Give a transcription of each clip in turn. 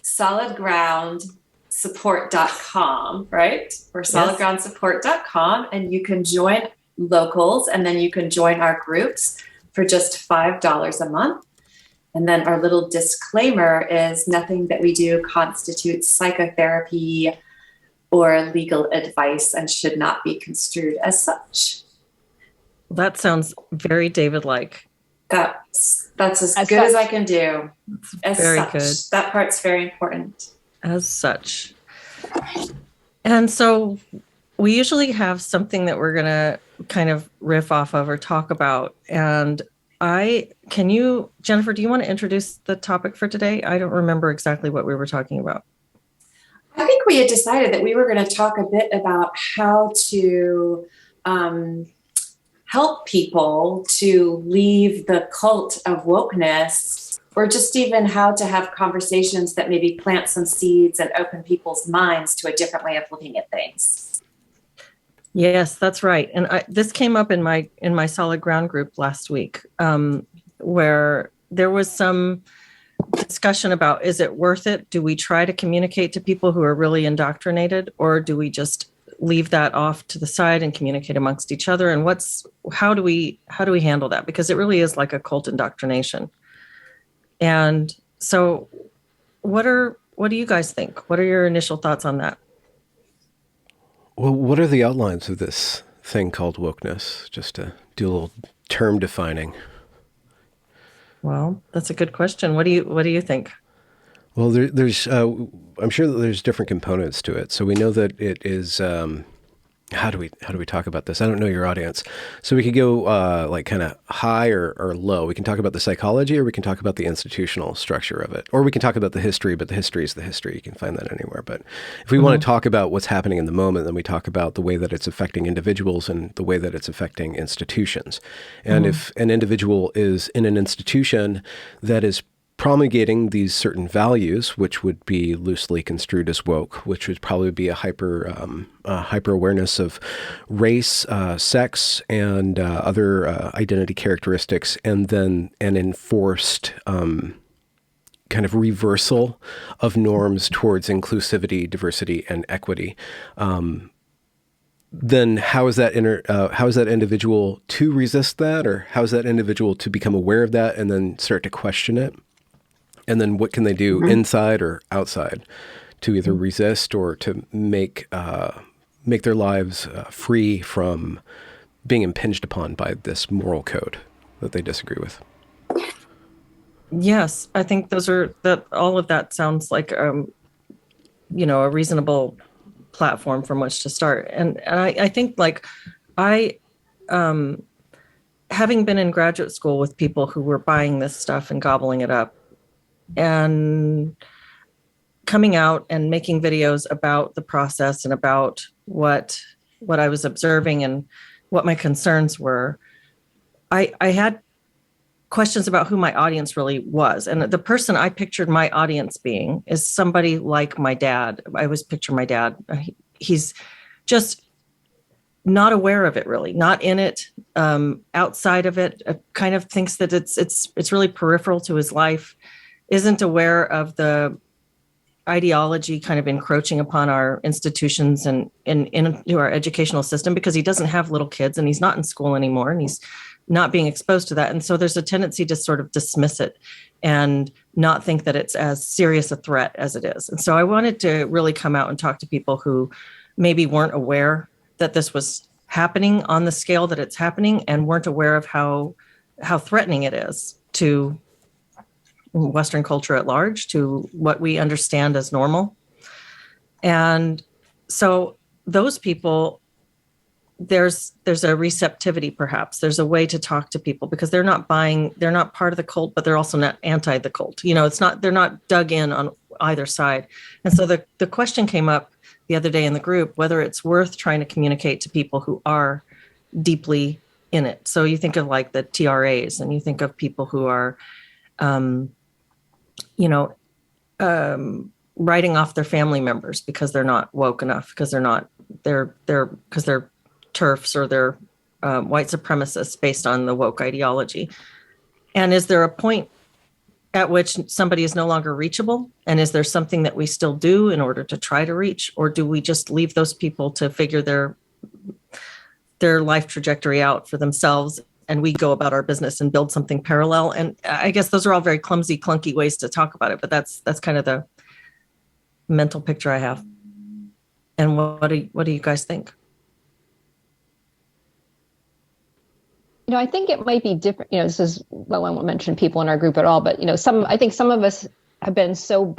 solidgroundsupport.com, right? Or Yes. solidgroundsupport.com, and you can join locals, and then you can join our groups for just $5 a month. And then our little disclaimer is nothing that we do constitutes psychotherapy or legal advice and should not be construed as such. That sounds very David-like. That's as good as I can do. As very such. good. That part's very important. As such. And so we usually have something that we're going to kind of riff off of or talk about. And Jennifer, do you want to introduce the topic for today? I don't remember exactly what we were talking about. I think we had decided that we were going to talk a bit about how to help people to leave the cult of wokeness, or just even how to have conversations that maybe plant some seeds and open people's minds to a different way of looking at things. Yes, that's right. And this came up in my Solid Ground group last week, where there was some discussion about, is it worth it? Do we try to communicate to people who are really indoctrinated, or do we just leave that off to the side and communicate amongst each other? And how do we handle that? Because it really is like a cult indoctrination. And so what do you guys think? What are your initial thoughts on that? Well, what are the outlines of this thing called wokeness? Just to do a little term defining. Well, that's a good question. What do you think? Well, there's I'm sure that there's different components to it. So we know that it is. How do we talk about this? I don't know your audience. So we could go like kind of high or low. We can talk about the psychology, or we can talk about the institutional structure of it, or we can talk about the history. But the history is the history. You can find that anywhere. But if we want to talk about what's happening in the moment, then we talk about the way that it's affecting individuals and the way that it's affecting institutions. And if an individual is in an institution that is promulgating these certain values, which would be loosely construed as woke, which would probably be a hyper awareness of race, sex, and other identity characteristics, and then an enforced kind of reversal of norms towards inclusivity, diversity, and equity. Then how is that individual to resist that, or how is that individual to become aware of that and then start to question it? And then what can they do inside or outside to either resist or to make their lives free from being impinged upon by this moral code that they disagree with? Yes, I think all of that sounds like a reasonable platform from which to start. And I think having been in graduate school with people who were buying this stuff and gobbling it up, and coming out and making videos about the process and about what I was observing and what my concerns were, I had questions about who my audience really was. And the person I pictured my audience being is somebody like my dad. I always picture my dad. He's just not aware of it, really, not in it, outside of it, kind of thinks that it's really peripheral to his life, isn't aware of the ideology kind of encroaching upon our institutions and into our educational system, because he doesn't have little kids and he's not in school anymore and he's not being exposed to that. And so there's a tendency to sort of dismiss it and not think that it's as serious a threat as it is. And so I wanted to really come out and talk to people who maybe weren't aware that this was happening on the scale that it's happening, and weren't aware of how threatening it is to Western culture at large, to what we understand as normal. And so those people, there's a receptivity, perhaps. There's a way to talk to people because they're not part of the cult, but they're also not anti the cult. They're not dug in on either side. And so the question came up the other day in the group, whether it's worth trying to communicate to people who are deeply in it. So you think of like the TRAs, and you think of people who are writing off their family members because they're not woke enough, because they're TERFs or they're white supremacists based on the woke ideology. And is there a point at which somebody is no longer reachable? And is there something that we still do in order to try to reach, or do we just leave those people to figure their life trajectory out for themselves, and we go about our business and build something parallel? And I guess those are all very clumsy, clunky ways to talk about it, but that's kind of the mental picture I have. And what do you guys think? I think it might be different. This is, well, I won't mention people in our group at all, but, I think some of us have been so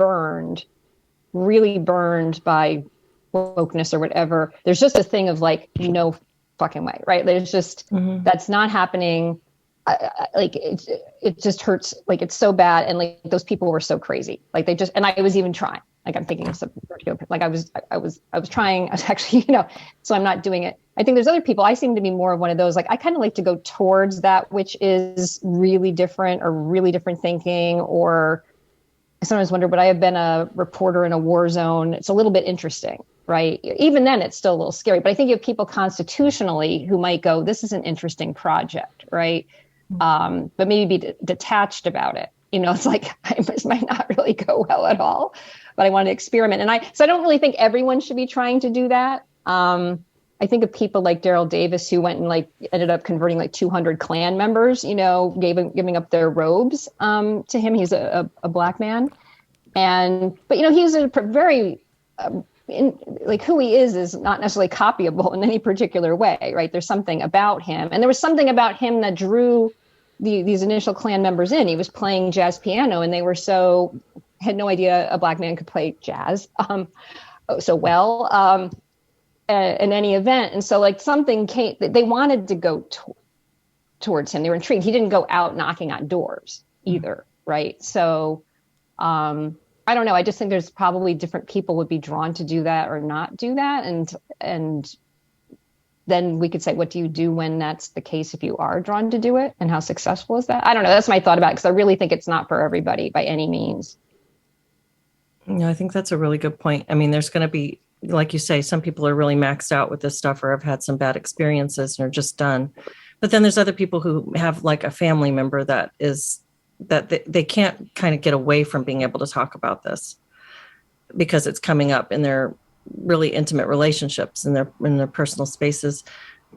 really burned by wokeness or whatever. There's just a thing of like, no fucking way, right? There's just, that's not happening. Like it just hurts. Like it's so bad. And like those people were so crazy. Like they just, and I was even trying, like I'm thinking of something, like I was trying, I was actually, so I'm not doing it. I think there's other people. I seem to be more of one of those, like I kind of like to go towards that, which is really different or really different thinking. Or I sometimes wonder, would I have been a reporter in a war zone? It's a little bit interesting, right? Even then it's still a little scary, but I think you have people constitutionally who might go, this is an interesting project, right? But maybe be detached about it. It's like, this might not really go well at all, but I want to experiment. So I don't really think everyone should be trying to do that. I think of people like Daryl Davis, who went and like ended up converting like 200 Klan members, giving up their robes to him. He's a Black man. But he's a very, like who he is not necessarily copyable in any particular way, right? There's something about him. And there was something about him that drew these initial Klan members in. He was playing jazz piano, and they were had no idea a Black man could play jazz so well in any event. And so like something came, they wanted to go towards him. They were intrigued. He didn't go out knocking on doors either, right? So I don't know. I just think there's probably different people would be drawn to do that or not do that. And then we could say, what do you do when that's the case if you are drawn to do it? And how successful is that? I don't know. That's my thought about it, because I really think it's not for everybody by any means. I think that's a really good point. I mean, there's going to be, like you say, some people are really maxed out with this stuff or have had some bad experiences and are just done. But then there's other people who have like a family member that they can't kind of get away from being able to talk about this because it's coming up in their really intimate relationships in their personal spaces.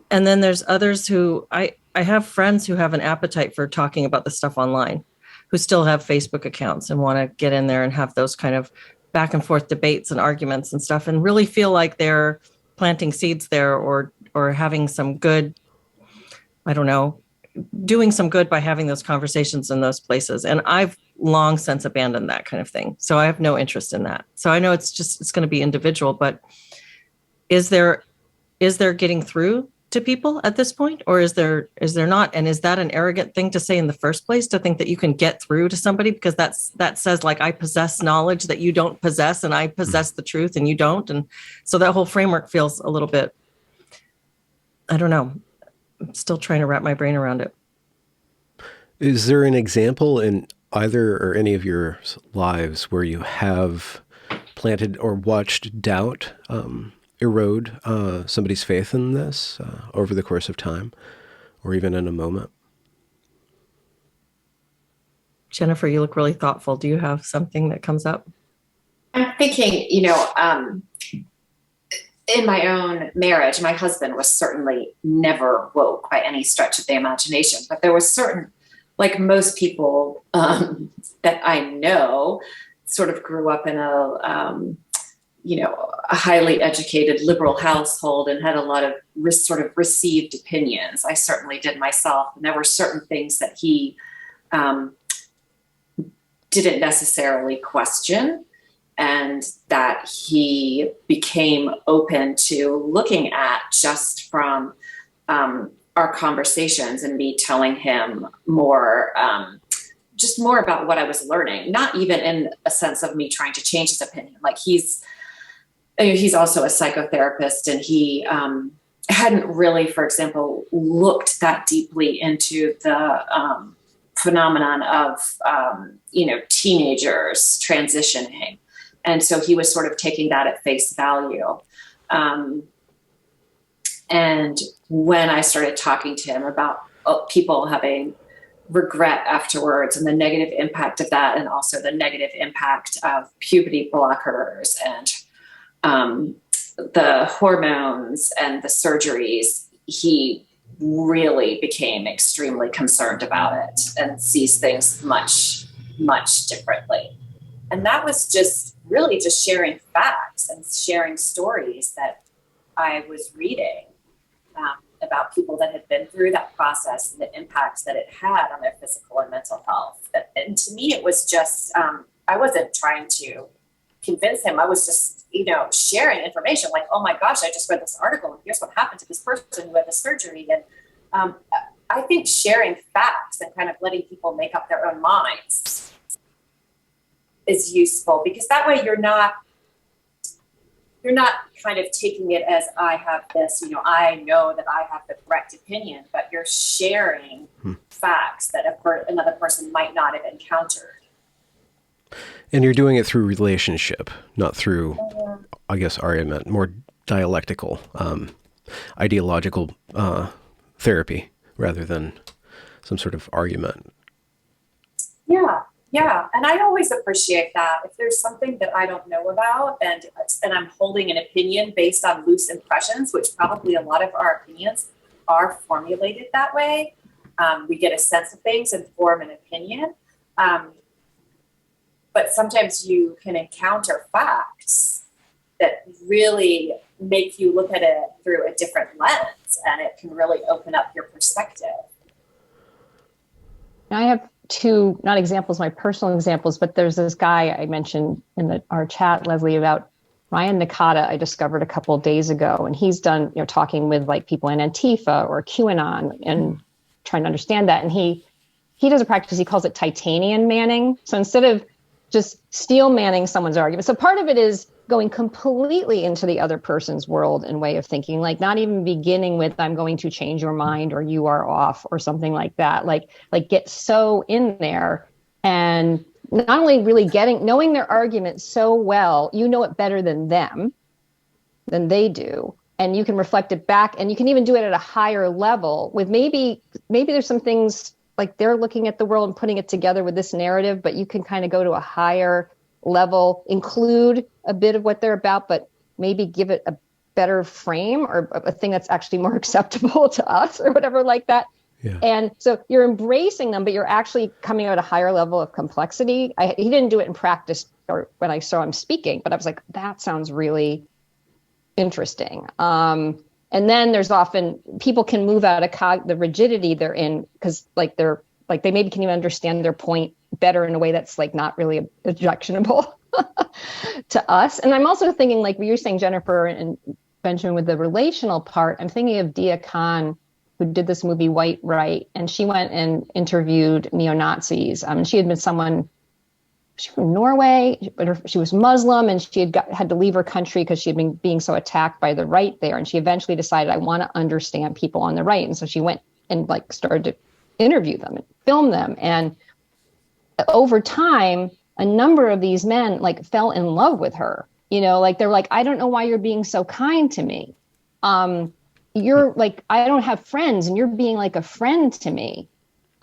And then there's others who I have friends who have an appetite for talking about the stuff online, who still have Facebook accounts and want to get in there and have those kind of back and forth debates and arguments and stuff, and really feel like they're planting seeds there or having some good, I don't know, doing some good by having those conversations in those places. And I've long since abandoned that kind of thing. So I have no interest in that. So I know it's going to be individual, but is there getting through to people at this point, or is there not? And is that an arrogant thing to say in the first place, to think that you can get through to somebody because that says like I possess knowledge that you don't possess, and I possess the truth and you don't? And so that whole framework feels a little bit, I don't know. I'm still trying to wrap my brain around it. Is there an example in either or any of your lives where you have planted or watched doubt erode somebody's faith in this over the course of time, or even in a moment? Jennifer, you look really thoughtful. Do you have something that comes up? I'm thinking, in my own marriage, my husband was certainly never woke by any stretch of the imagination, but there was certain, like most people that I know, sort of grew up in a highly educated liberal household and had a lot of sort of received opinions. I certainly did myself. And there were certain things that he didn't necessarily question, and that he became open to looking at just from our conversations and me telling him more, just more about what I was learning, not even in a sense of me trying to change his opinion. Like he's also a psychotherapist, and he hadn't really, for example, looked that deeply into the phenomenon of, teenagers transitioning. And so he was sort of taking that at face value. And when I started talking to him about people having regret afterwards, and the negative impact of that, and also the negative impact of puberty blockers and the hormones and the surgeries, he really became extremely concerned about it and sees things much, much differently. And that was just really just sharing facts and sharing stories that I was reading about people that had been through that process and the impacts that it had on their physical and mental health. And to me, it was just, I wasn't trying to convince him. I was just, sharing information like, oh my gosh, I just read this article and here's what happened to this person who had the surgery. And I think sharing facts and kind of letting people make up their own minds is useful, because that way you're not kind of taking it as I have this, I know that I have the correct opinion, but you're sharing facts that another person might not have encountered. And you're doing it through relationship, not through, I guess Arya meant more dialectical, ideological therapy rather than some sort of argument. Yeah. And I always appreciate that. If there's something that I don't know about and I'm holding an opinion based on loose impressions, which probably a lot of our opinions are formulated that way. We get a sense of things and form an opinion. But sometimes you can encounter facts that really make you look at it through a different lens, and it can really open up your perspective. I have two, not examples, my personal examples, but there's this guy I mentioned in our chat, Leslie, about Ryan Nakata, I discovered a couple of days ago, and he's done, talking with like people in Antifa or QAnon and trying to understand that. And he does a practice, he calls it titanium manning. So instead of just steel manning someone's argument. So part of it is going completely into the other person's world and way of thinking, like not even beginning with, I'm going to change your mind or you are off or something like that. Like get so in there and not only really knowing their argument so well, you know it better than they do. And you can reflect it back, and you can even do it at a higher level with maybe there's some things like they're looking at the world and putting it together with this narrative, but you can kind of go to a higher level, include a bit of what they're about, but maybe give it a better frame or a thing that's actually more acceptable to us or whatever like that. Yeah. And so you're embracing them, but you're actually coming at a higher level of complexity. He didn't do it in practice or when I saw him speaking, but I was like, that sounds really interesting. And then there's often people can move out of the rigidity they're in because they maybe can even understand their point better in a way that's like not really objectionable to us. And I'm also thinking, like what you're saying, Jennifer and Benjamin, with the relational part, I'm thinking of Dia Khan, who did this movie White Right, and she went and interviewed neo-Nazis. She had been she was from Norway, but she was Muslim, and she had to leave her country because she had been being so attacked by the right there. And she eventually decided, I want to understand people on the right. And so she went and started to interview them and film them. And over time, a number of these men fell in love with her. They're like, I don't know why you're being so kind to me. You're like, I don't have friends, and you're being like a friend to me.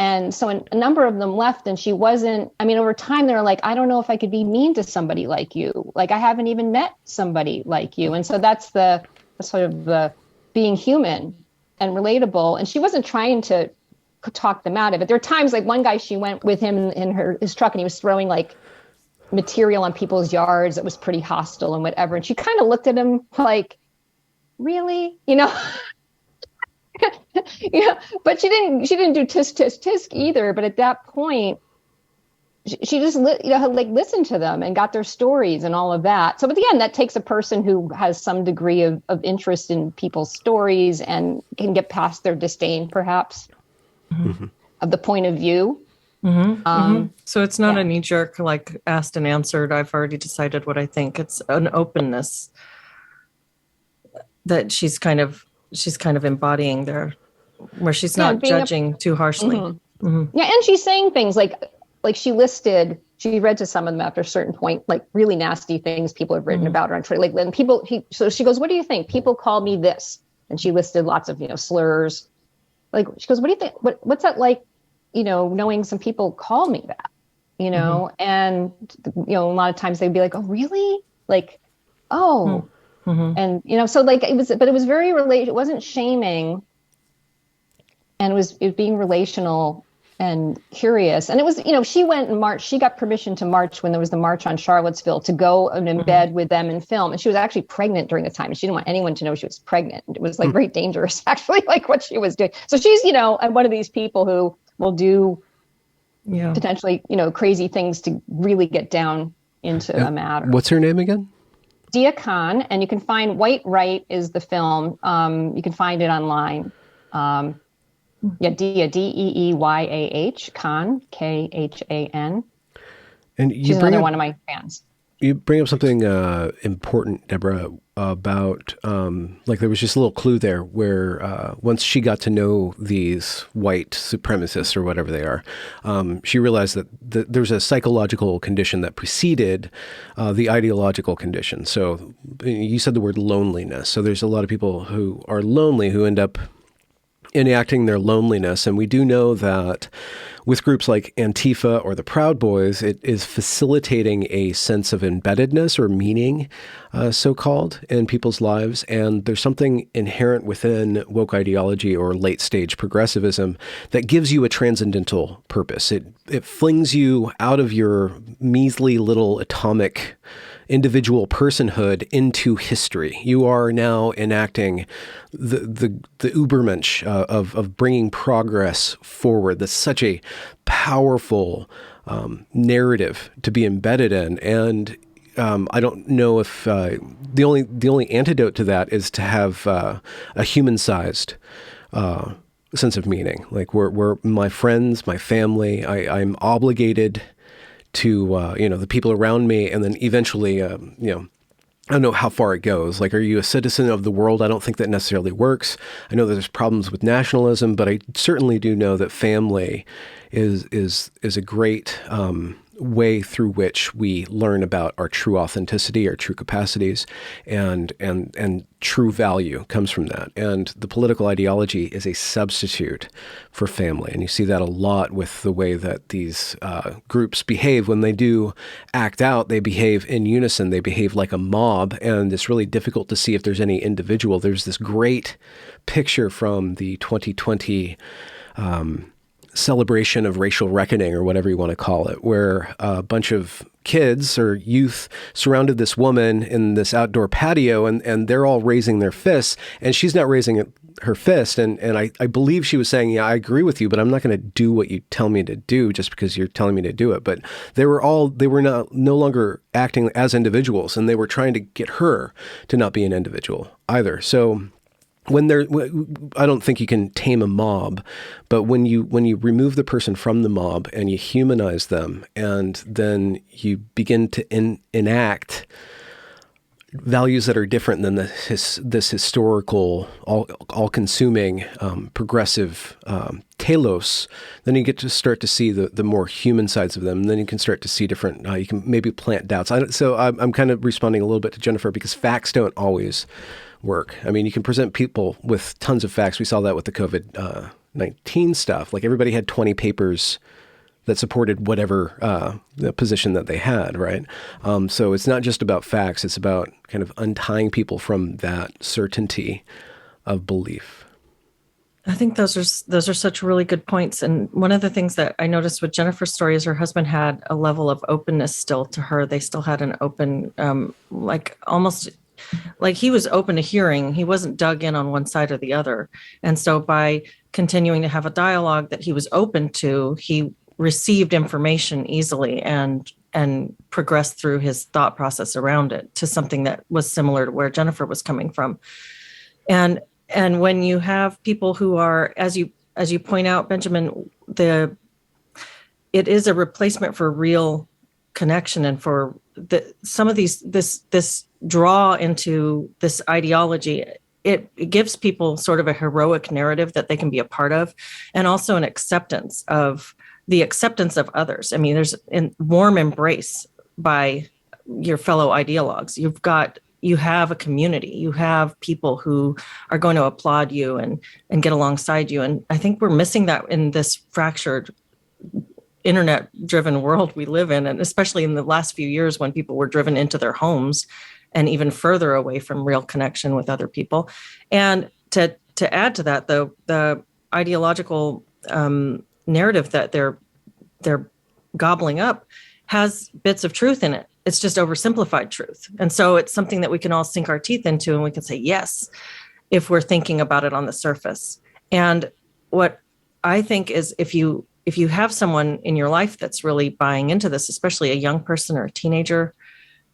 And so a number of them left, and she wasn't, over time, they were like, I don't know if I could be mean to somebody like you. Like, I haven't even met somebody like you. And so that's the sort of the being human and relatable. And she wasn't trying to talk them out of it. There are times, like one guy, she went with him in his truck, and he was throwing like material on people's yards that was pretty hostile and whatever. And she kind of looked at him like, really? But she didn't do tisk, tisk, tisk either. But at that point, she just, listened to them and got their stories and all of that. So, but again, that takes a person who has some degree of interest in people's stories and can get past their disdain, perhaps, of the point of view. So it's not a knee jerk, like asked and answered. I've already decided what I think. It's an openness that she's kind of embodying there, where she's not judging too harshly. Yeah, and she's saying things like she read to some of them after a certain point, like really nasty things people have written about her on Twitter. So she goes, what do you think? People call me this. And she listed lots of, slurs. Like, she goes, what do you think? What's that like knowing some people call me that, and, a lot of times they'd be like, oh, really? Like, oh, and, so like it was very it wasn't shaming, and it was being relational and curious. And it was, she went and marched, she got permission to march when there was the march on Charlottesville, to go and embed with them and film. And she was actually pregnant during the time. And she didn't want anyone to know she was pregnant. It was like very dangerous, actually, like what she was doing. So she's, one of these people who will do potentially, crazy things to really get down into a matter. What's her name again? Dia Khan. And you can find White Right is the film. You can find it online. Dia, Deeyah, Khan, Khan. And she's another one of my fans. You bring up something important, Deborah, about like there was just a little clue there where once she got to know these white supremacists or whatever they are, she realized that there's a psychological condition that preceded the ideological condition. So you said the word loneliness. So there's a lot of people who are lonely who end up enacting their loneliness. And we do know that with groups like Antifa or the Proud Boys, it is facilitating a sense of embeddedness or meaning, so-called, in people's lives. And there's something inherent within woke ideology or late-stage progressivism that gives you a transcendental purpose. It flings you out of your measly little atomic individual personhood into history. You are now enacting the Ubermensch of bringing progress forward. That's such a powerful narrative to be embedded in. And I don't know if the only antidote to that is to have a human-sized sense of meaning. Like we're my friends, my family. I'm obligated to the people around me, and then eventually I don't know how far it goes. Like, are you a citizen of the world? I don't think that necessarily works. I know that there's problems with nationalism, but I certainly do know that family is a great way through which we learn about our true authenticity, our true capacities, and true value comes from that. And the political ideology is a substitute for family. And you see that a lot with the way that these groups behave. When they do act out, they behave in unison. They behave like a mob. And it's really difficult to see if there's any individual. There's this great picture from the 2020 celebration of racial reckoning, or whatever you want to call it, where a bunch of kids or youth surrounded this woman in this outdoor patio, and they're all raising their fists, and she's not raising her fist. And I believe she was saying, yeah, I agree with you, but I'm not going to do what you tell me to do just because you're telling me to do it. But they were no longer acting as individuals, and they were trying to get her to not be an individual either. So I don't think you can tame a mob, but when you remove the person from the mob and you humanize them, and then you begin to enact values that are different than this historical, all-consuming, progressive telos, then you get to start to see the more human sides of them. And then you can start to see different, you can maybe plant doubts. So I'm kind of responding a little bit to Jennifer, because facts don't always work. I mean, you can present people with tons of facts. We saw that with the COVID-19 stuff. Like, everybody had 20 papers that supported whatever the position that they had, right? So it's not just about facts. It's about kind of untying people from that certainty of belief. I think those are such really good points. And one of the things that I noticed with Jennifer's story is her husband had a level of openness still to her. They still had an open, almost like he was open to hearing. He wasn't dug in on one side or the other. And so by continuing to have a dialogue that he was open to, he received information easily and progressed through his thought process around it to something that was similar to where Jennifer was coming from. And when you have people who are, as you point out, Benjamin, it is a replacement for real connection, and for some of this draw into this ideology, it gives people sort of a heroic narrative that they can be a part of, and also an acceptance of others. I mean, there's a warm embrace by your fellow ideologues. You've got you have a community, you have people who are going to applaud you and get alongside you. And I think we're missing that in this fractured internet driven world we live in, and especially in the last few years when people were driven into their homes and even further away from real connection with other people. And to add to that, the ideological narrative that they're gobbling up has bits of truth in it. It's just oversimplified truth. And so it's something that we can all sink our teeth into, and we can say yes if we're thinking about it on the surface. And what I think is, if you have someone in your life that's really buying into this, especially a young person or a teenager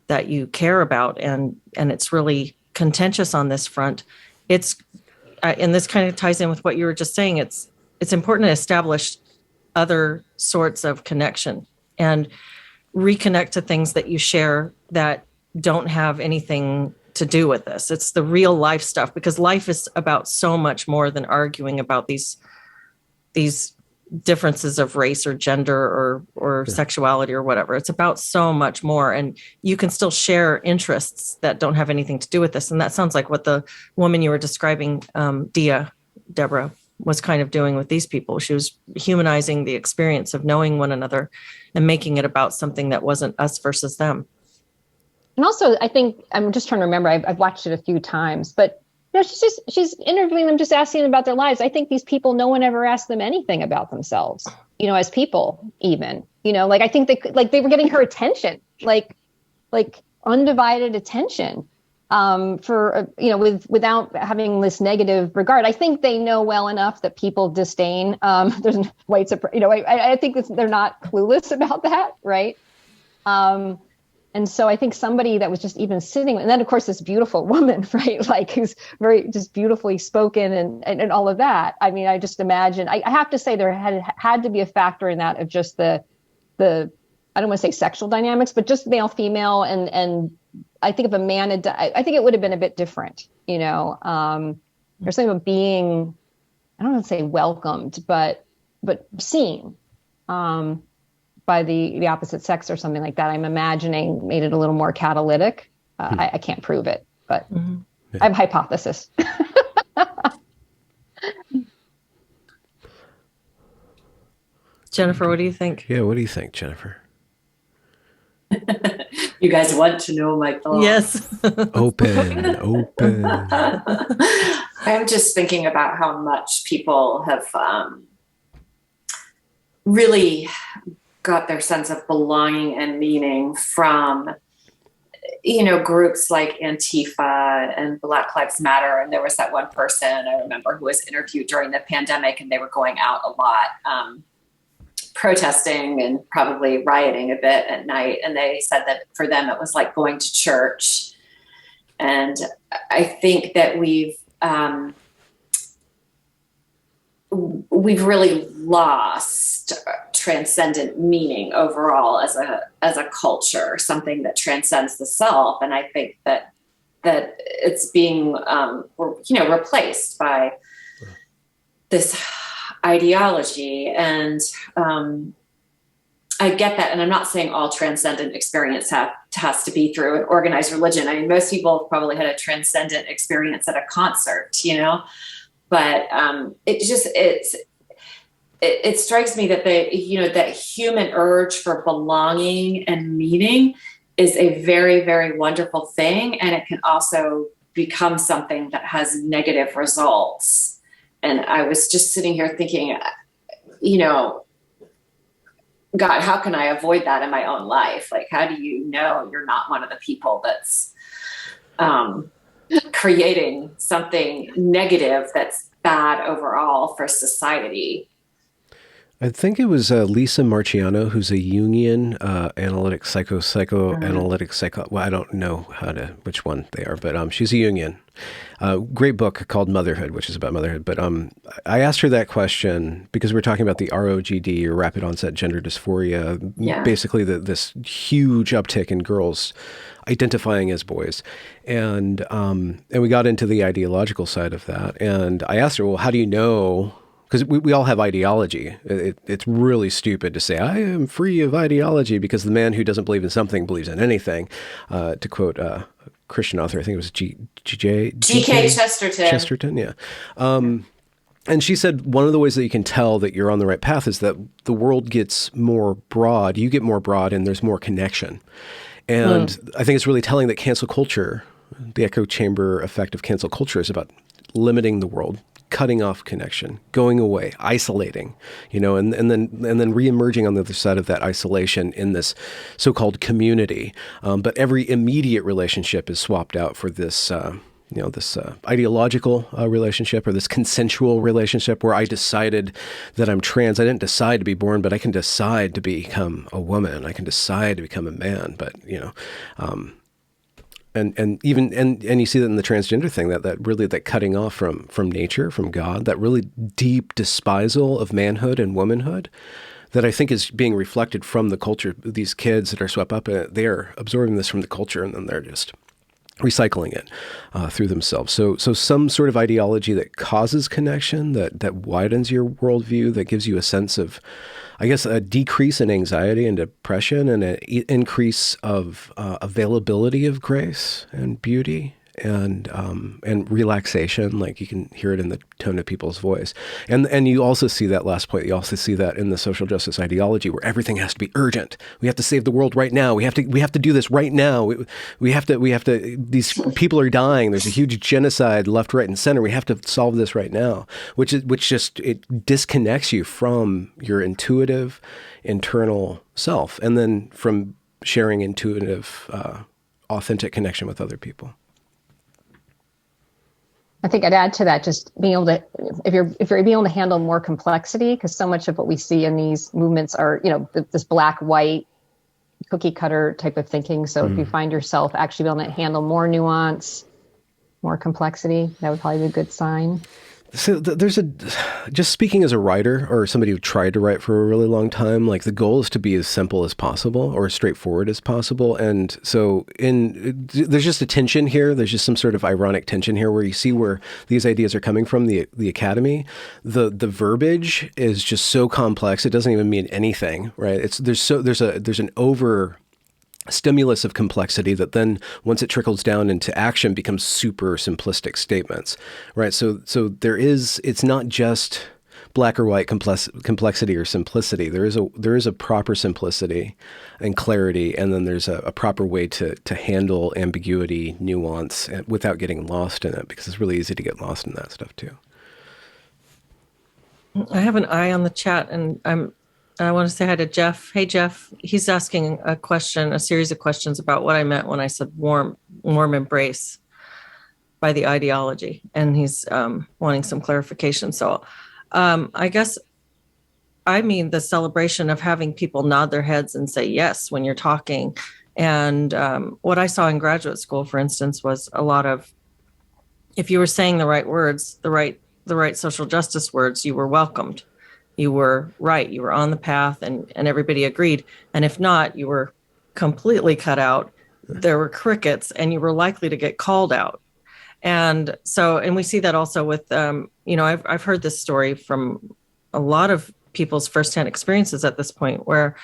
that you care about, and it's really contentious on this front, it's and this kind of ties in with what you were just saying. It's important to establish other sorts of connection and reconnect to things that you share that don't have anything to do with this. It's the real life stuff, because life is about so much more than arguing about these differences of race or gender or sexuality or whatever. It's about so much more, and you can still share interests that don't have anything to do with this. And that sounds like what the woman you were describing, Deborah, was kind of doing with these people. She was humanizing the experience of knowing one another and making it about something that wasn't us versus them. And also, I think, I'm just trying to remember, I've watched it a few times, but she's interviewing them, just asking them about their lives. I think these people, no one ever asked them anything about themselves, as people, even, like, I think they were getting her attention, like undivided attention, for, without having this negative regard. I think they know well enough that people disdain, there's white supremacy, I think they're not clueless about that. Right. And so I think somebody that was just even sitting, and then of course this beautiful woman, right, like, who's very just beautifully spoken and all of that. I mean, I just imagine, I have to say there had to be a factor in that of just the I don't want to say sexual dynamics, but just male, female, and I think if a man had, I think it would have been a bit different. There's something about being, I don't want to say welcomed, but seen. By the opposite sex or something like that. I'm imagining made it a little more catalytic. I can't prove it, but I have a hypothesis. Jennifer, what do you think? Yeah, what do you think, Jennifer? You guys want to know my thoughts? Yes. Open. I'm just thinking about how much people have really got their sense of belonging and meaning from, groups like Antifa and Black Lives Matter. And there was that one person I remember who was interviewed during the pandemic, and they were going out a lot, protesting and probably rioting a bit at night. And they said that for them, it was like going to church. And I think that we've really lost transcendent meaning overall as a culture, something that transcends the self. And I think that it's being replaced by this ideology. And I get that. And I'm not saying all transcendent experience has to be through an organized religion. I mean, most people have probably had a transcendent experience at a concert, but it strikes me that that human urge for belonging and meaning is a very, very wonderful thing. And it can also become something that has negative results. And I was just sitting here thinking, God, how can I avoid that in my own life? Like, how do you know you're not one of the people that's creating something negative that's bad overall for society? I think it was Lisa Marciano, who's a Jungian analytic psychoanalytic psycho. Well, I don't know which one they are, but she's a Jungian. Great book called Motherhood, which is about motherhood. But I asked her that question because we're talking about the ROGD, or rapid onset gender dysphoria. Yeah. Basically, this huge uptick in girls identifying as boys, and we got into the ideological side of that. And I asked her, well, how do you know? because we all have ideology. It's really stupid to say, I am free of ideology, because the man who doesn't believe in something believes in anything. To quote a Christian author, I think it was G.K. Chesterton. Chesterton, yeah. And she said one of the ways that you can tell that you're on the right path is that the world gets more broad, you get more broad, and there's more connection. And I think it's really telling that cancel culture, the echo chamber effect of cancel culture, is about limiting the world, cutting off connection, going away, isolating, and then reemerging on the other side of that isolation in this so-called community. But every immediate relationship is swapped out for this this ideological relationship, or this consensual relationship where I decided that I'm trans. I didn't decide to be born, but I can decide to become a woman. I can decide to become a man. But, and you see that in the transgender thing, that cutting off from nature, from God, that really deep despisal of manhood and womanhood that I think is being reflected from the culture. These kids that are swept up in it, they're absorbing this from the culture, and then they're just recycling it through themselves. So some sort of ideology that causes connection, that widens your worldview, that gives you a sense of, I guess, a decrease in anxiety and depression, and an increase of availability of grace and beauty and relaxation. Like, you can hear it in the tone of people's voice. And you also see that last point. You also see that in the social justice ideology, where everything has to be urgent. We have to save the world right now. We have to do this right now. We have to, these people are dying. There's a huge genocide left, right, and center. We have to solve this right now, which just, it disconnects you from your intuitive internal self, and then from sharing intuitive, authentic connection with other people. I think I'd add to that, just being able to, if you're being able to handle more complexity, because so much of what we see in these movements are, this black, white, cookie cutter type of thinking. So if you find yourself actually being able to handle more nuance, more complexity, that would probably be a good sign. So just speaking as a writer, or somebody who tried to write for a really long time, like, the goal is to be as simple as possible, or as straightforward as possible. And so there's just a tension here. There's just some sort of ironic tension here, where you see where these ideas are coming from. The academy, the verbiage is just so complex. It doesn't even mean anything, right? There's an over stimulus of complexity that then, once it trickles down into action, becomes super simplistic statements, right? So it's not just black or white complexity or simplicity. There is a proper simplicity and clarity, and then there's a proper way to handle ambiguity, nuance, without getting lost in it, because it's really easy to get lost in that stuff too. I have an eye on the chat, and I want to say hi to Jeff. Hey, Jeff. He's asking a series of questions about what I meant when I said warm embrace by the ideology. And he's wanting some clarification. So I guess I mean the celebration of having people nod their heads and say yes when you're talking. And what I saw in graduate school, for instance, was a lot of, if you were saying the right words, the right social justice words, you were welcomed. You were right. You were on the path, and everybody agreed. And if not, you were completely cut out. There were crickets, and you were likely to get called out. And we see that also with, I've heard this story from a lot of people's firsthand experiences at this point, where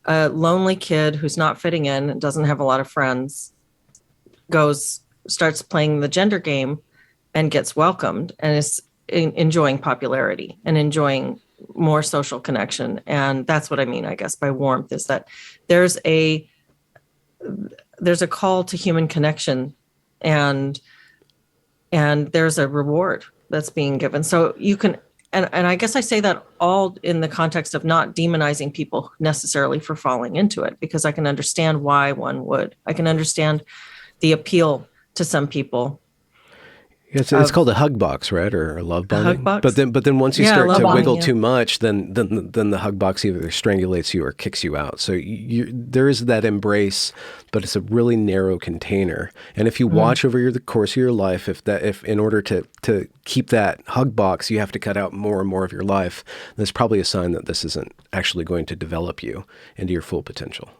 a lonely kid who's not fitting in and doesn't have a lot of friends starts playing the gender game and gets welcomed, and is enjoying popularity and enjoying more social connection. And that's what I mean, I guess, by warmth, is that there's a call to human connection, and there's a reward that's being given. So you can, and I guess I say that all in the context of not demonizing people necessarily for falling into it, because I can understand why one would. I can understand the appeal to some people. It's called a hug box, right, or a love bonding. Hug box? But then once you start to wiggle yeah. too much, then the hug box either strangulates you or kicks you out. So there is that embrace, but it's a really narrow container. And if you watch over the course of your life, if in order to keep that hug box, you have to cut out more and more of your life, that's probably a sign that this isn't actually going to develop you into your full potential.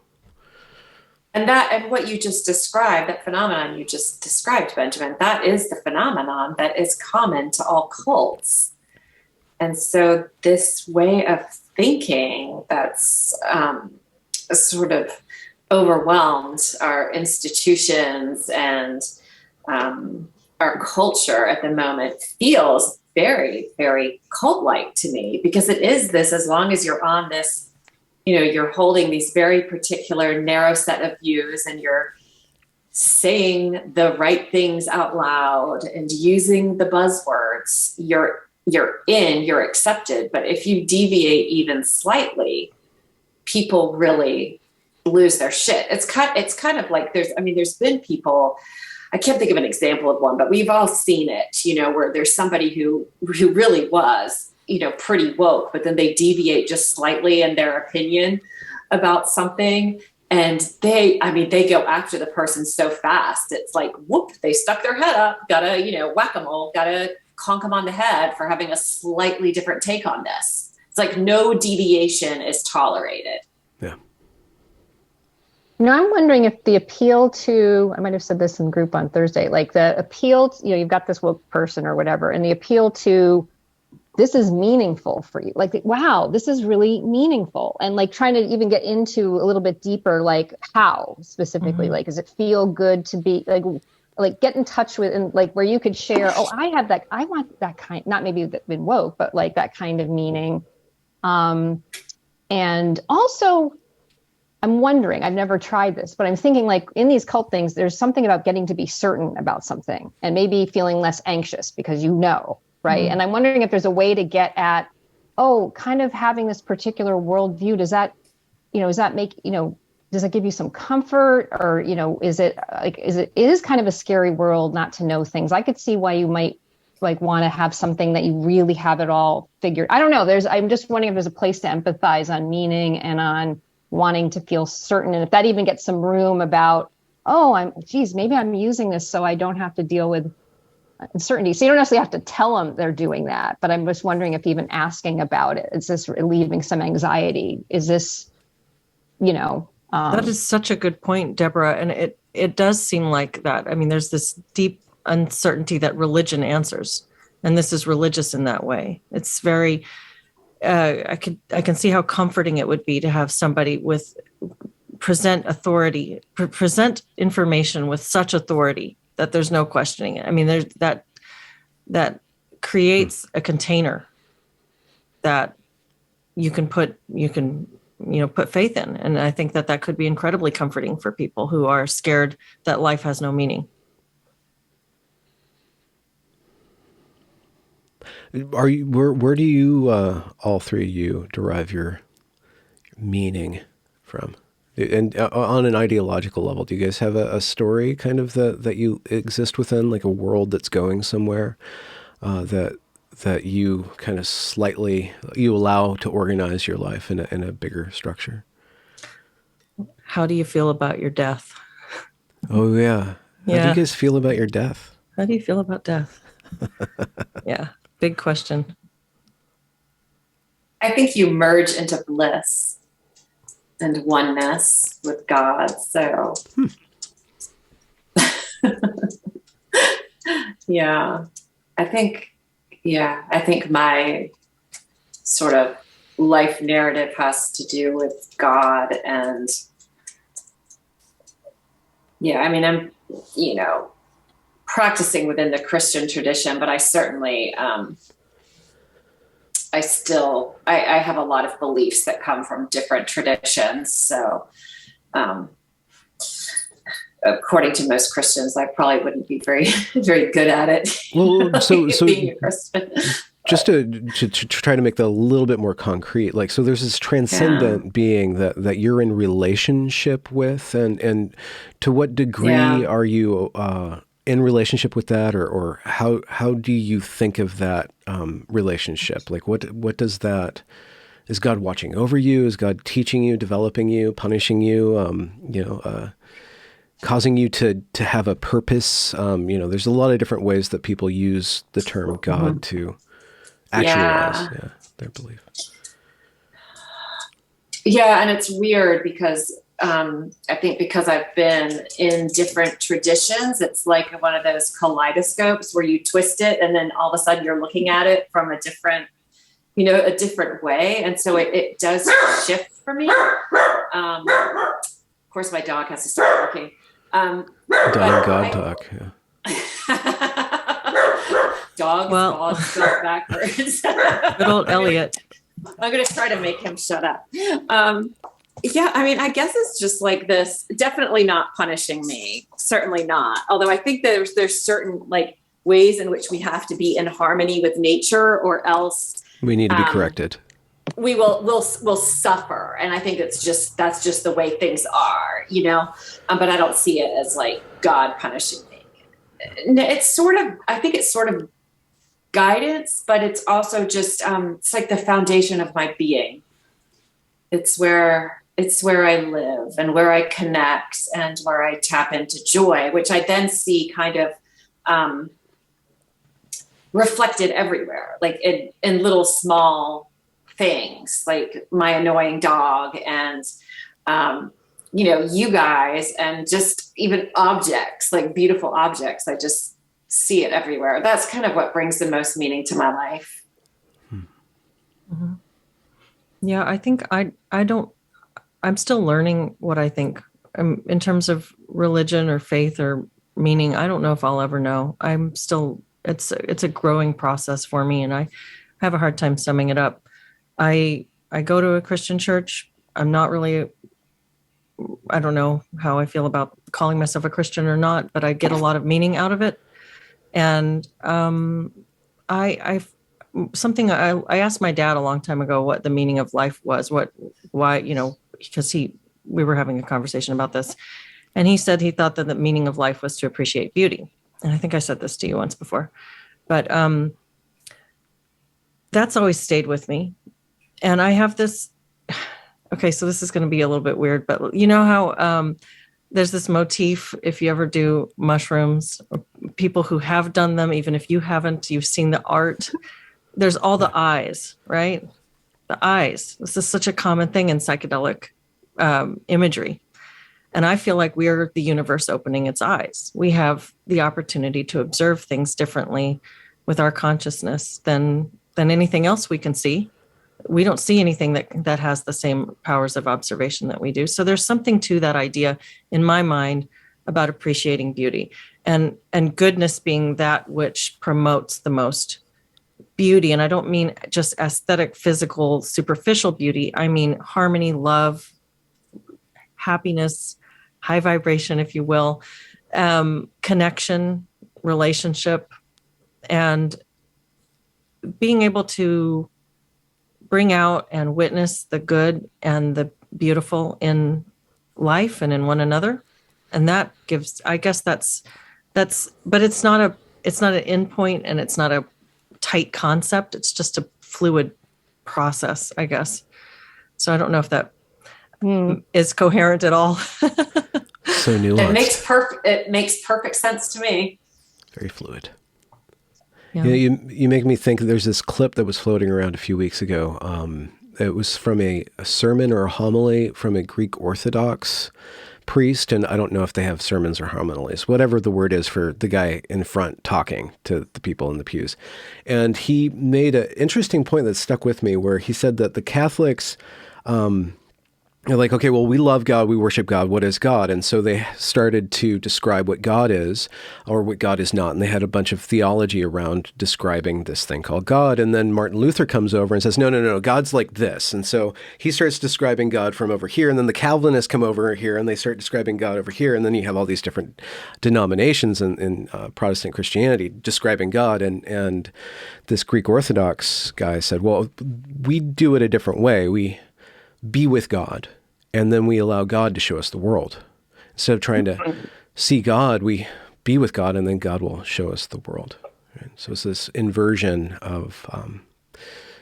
And what you just described, that phenomenon you just described, Benjamin, that is the phenomenon that is common to all cults. And so this way of thinking that's sort of overwhelmed our institutions and our culture at the moment feels very, very cult-like to me, because it is this, as long as you're on this, you're holding these very particular narrow set of views and you're saying the right things out loud and using the buzzwords, you're accepted. But if you deviate even slightly, people really lose their shit. It's kind of like there's been people, I can't think of an example of one, but we've all seen it, where there's somebody who really was, pretty woke, but then they deviate just slightly in their opinion about something. And they go after the person so fast. It's like, whoop, they stuck their head up, gotta, whack-a-mole, gotta conk them on the head for having a slightly different take on this. It's like no deviation is tolerated. Yeah. I'm wondering if the appeal to, I might have said this in group on Thursday, like the appeal to, you've got this woke person or whatever, and the appeal to, this is meaningful for you. Like, wow, this is really meaningful. And like trying to even get into a little bit deeper, like how specifically, like, does it feel good to be like get in touch with, and like where you could share, oh, I have that, I want that kind, not maybe that been woke, but like that kind of meaning. And also I'm wondering, I've never tried this, but I'm thinking like in these cult things, there's something about getting to be certain about something and maybe feeling less anxious because right? And I'm wondering if there's a way to get at, kind of having this particular worldview. Does that make, does that give you some comfort, or, is it is kind of a scary world not to know things. I could see why you might like want to have something that you really have it all figured. I don't know. I'm just wondering if there's a place to empathize on meaning and on wanting to feel certain. And if that even gets some room about, maybe I'm using this so I don't have to deal with uncertainty. So you don't necessarily have to tell them they're doing that, but I'm just wondering if even asking about it, is this relieving some anxiety? Is this, that is such a good point, Deborah. And it does seem like that. I mean, there's this deep uncertainty that religion answers, and this is religious in that way. It's very, I can see how comforting it would be to have somebody present authority, present information with such authority that there's no questioning it. I mean, there's that creates a container that you can put faith in. And I think that could be incredibly comforting for people who are scared that life has no meaning. Where do you, all three of you, derive your meaning from? And on an ideological level, do you guys have a story kind of that you exist within, like a world that's going somewhere, that you kind of slightly, you allow to organize your life in a bigger structure? How do you feel about your death? Oh, yeah. How do you guys feel about your death? How do you feel about death? Yeah, big question. I think you merge into bliss and oneness with God. So, yeah, I think my sort of life narrative has to do with God. And I'm, practicing within the Christian tradition, but I certainly, I have a lot of beliefs that come from different traditions. So, according to most Christians, I probably wouldn't be very, very good at it. Well, so being a Christian. Just to try to make that a little bit more concrete, like, so there's this transcendent being that you're in relationship with, and to what degree are you in relationship with that, or how do you think of that relationship? Like, what does that? Is God watching over you? Is God teaching you, developing you, punishing you? Causing you to have a purpose? There's a lot of different ways that people use the term God to actualize their belief. Yeah, and it's weird because I think because I've been in different traditions, it's like one of those kaleidoscopes where you twist it and then all of a sudden you're looking at it from a different a different way. And so it does shift for me. Of course, my dog has to start barking. God talk. Yeah. Dogs spelled backwards. Good old Elliott. I'm going to try to make him shut up. Yeah, I mean, I guess it's just like this, definitely not punishing me, certainly not. Although I think there's certain like ways in which we have to be in harmony with nature, or else we need to be corrected. We'll suffer. And I think that's just the way things are, but I don't see it as like God punishing me. I think it's sort of guidance, but it's also just, it's like the foundation of my being. It's where I live and where I connect and where I tap into joy, which I then see kind of reflected everywhere, like in little small things, like my annoying dog and, you guys, and just even objects, like beautiful objects. I just see it everywhere. That's kind of what brings the most meaning to my life. Mm-hmm. Yeah, I think I'm still learning what I think in terms of religion or faith or meaning. I don't know if I'll ever know. It's a growing process for me, and I have a hard time summing it up. I go to a Christian church. I'm not really, I don't know how I feel about calling myself a Christian or not, but I get a lot of meaning out of it. And I asked my dad a long time ago what the meaning of life was, why, because we were having a conversation about this, and he said he thought that the meaning of life was to appreciate beauty. And I think I said this to you once before, but that's always stayed with me. And I have this, okay, so this is going to be a little bit weird, but you know how there's this motif, if you ever do mushrooms, people who have done them, even if you haven't, you've seen the art, there's all the eyes, right? The eyes. This is such a common thing in psychedelic imagery. And I feel like we are the universe opening its eyes. We have the opportunity to observe things differently with our consciousness than anything else we can see. We don't see anything that has the same powers of observation that we do. So there's something to that idea in my mind about appreciating beauty and goodness being that which promotes the most beauty. And I don't mean just aesthetic, physical, superficial beauty. I mean harmony, love, happiness, high vibration, if you will, connection, relationship, and being able to bring out and witness the good and the beautiful in life and in one another. And that gives, I guess that's, but it's not an endpoint and it's not a tight concept. It's just a fluid process, I guess. So I don't know if that is coherent at all. So nuanced. It makes perfect sense to me. Very fluid. Yeah. You make me think there's this clip that was floating around a few weeks ago. It was from a sermon or a homily from a Greek Orthodox priest. And I don't know if they have sermons or homilies, whatever the word is for the guy in front talking to the people in the pews. And he made an interesting point that stuck with me, where he said that the Catholics, they're like, okay, well, we love God, we worship God, what is God? And so they started to describe what God is or what God is not. And they had a bunch of theology around describing this thing called God. And then Martin Luther comes over and says, no, God's like this. And so he starts describing God from over here. And then the Calvinists come over here and they start describing God over here. And then you have all these different denominations in Protestant Christianity describing God. And this Greek Orthodox guy said, well, we do it a different way. We be with God, and then we allow God to show us the world. Instead of trying to see God, we be with God, and then God will show us the world. Right? So it's this inversion of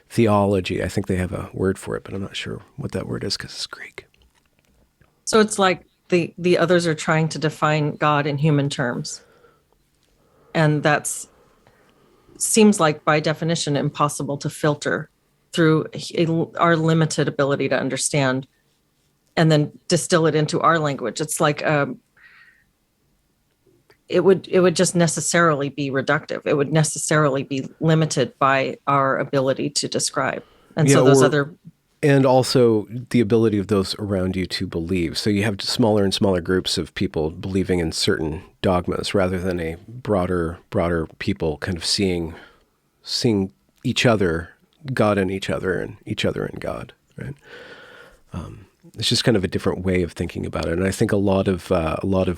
theology. I think they have a word for it, but I'm not sure what that word is because it's Greek. So it's like the others are trying to define God in human terms. And that's seems like by definition impossible to filter through our limited ability to understand and then distill it into our language. It's like it would just necessarily be reductive. It would necessarily be limited by our ability to describe. And so those other... And also the ability of those around you to believe. So you have smaller and smaller groups of people believing in certain dogmas rather than a broader people kind of seeing each other, God in each other, and each other in God, right? It's just kind of a different way of thinking about it. And I think a lot of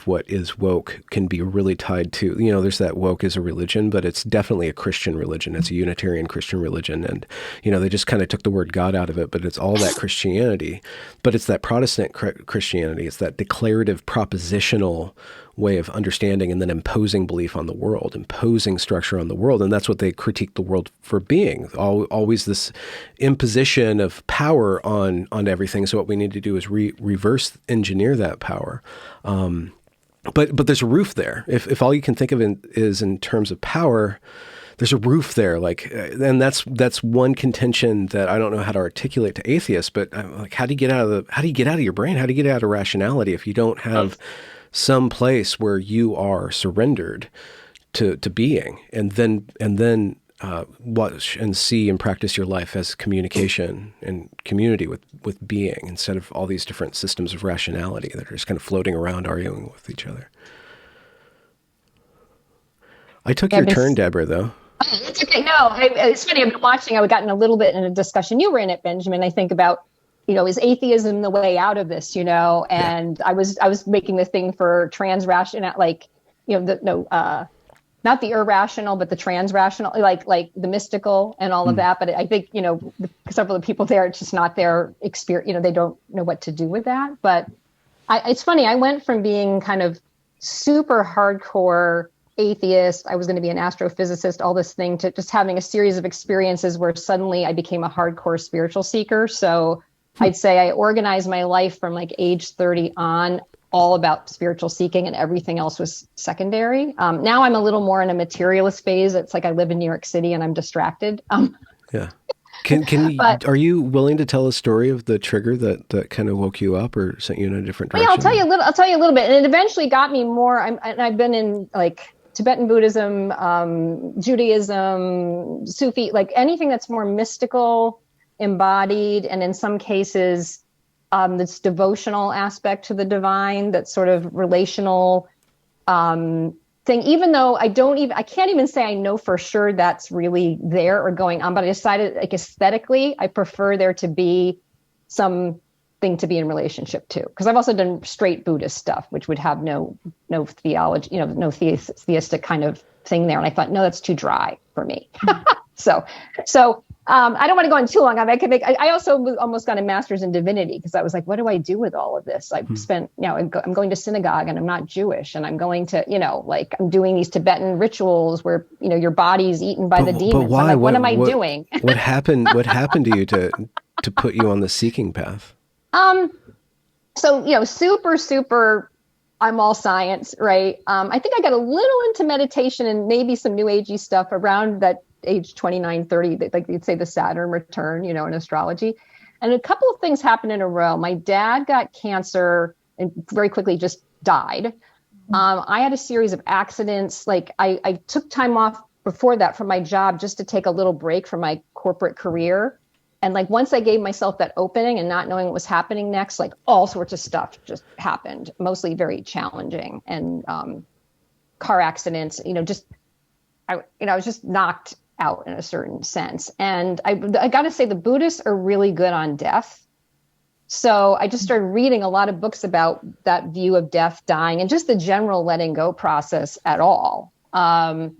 what is woke can be really tied to, there's that woke is a religion, but it's definitely a Christian religion. It's a Unitarian Christian religion. And, they just kind of took the word God out of it, but it's all that Christianity. But it's that Protestant Christianity. It's that declarative propositional way of understanding and then imposing belief on the world, imposing structure on the world. And that's what they critique the world for being, always this imposition of power on everything. So what we need to do is reverse engineer that power. But there's a roof there. If all you can think of is in terms of power, there's a roof there. And that's one contention that I don't know how to articulate to atheists, but how do you get out of your brain? How do you get out of rationality if you don't have some place where you are surrendered to being, and then watch and see and practice your life as communication and community with being, instead of all these different systems of rationality that are just kind of floating around arguing with each other. I took your turn, Deborah, though. Oh, that's okay. No, it's funny. I've been watching. I've gotten a little bit in a discussion. You were in it, Benjamin. I think about, is atheism the way out of this, And yeah. I was making the thing for transrational, not the irrational, but the transrational, like the mystical and all of that. But I think, several of the people there, it's just not their experience, they don't know what to do with that. But it's funny. I went from being kind of super hardcore atheist, I was going to be an astrophysicist, all this thing, to just having a series of experiences where suddenly I became a hardcore spiritual seeker. So I'd say I organized my life from age 30 on all about spiritual seeking, and everything else was secondary. Now I'm a little more in a materialist phase. It's like I live in New York City and I'm distracted. Yeah. Can you, are you willing to tell a story of the trigger that kind of woke you up or sent you in a different direction? Yeah, I'll tell you a little bit. And it eventually got me more. I've been in Tibetan Buddhism, Judaism, Sufi, anything that's more mystical, embodied, and in some cases, this devotional aspect to the divine, that sort of relational thing. Even though I can't even say I know for sure that's really there or going on, but I decided, aesthetically, I prefer there to be something to be in relationship to. Because I've also done straight Buddhist stuff, which would have no theology, no theistic kind of thing there. And I thought, no, that's too dry for me. So I don't want to go on too long. I also almost got a master's in divinity, because I was like, what do I do with all of this? I've spent, I'm going to synagogue and I'm not Jewish, and I'm going to, I'm doing these Tibetan rituals where, your body's eaten by the demons. But why? I'm like, what am I doing? What happened to you to put you on the seeking path? So, super, I'm all science, right? I think I got a little into meditation and maybe some new agey stuff around that age 29, 30, like you'd say the Saturn return, in astrology. And a couple of things happened in a row. My dad got cancer and very quickly just died. I had a series of accidents. I took time off before that from my job just to take a little break from my corporate career. And once I gave myself that opening and not knowing what was happening next, all sorts of stuff just happened, mostly very challenging, and car accidents, I was just knocked out in a certain sense. And I got to say, the Buddhists are really good on death. So I just started reading a lot of books about that view of death, dying, and just the general letting go process at all. And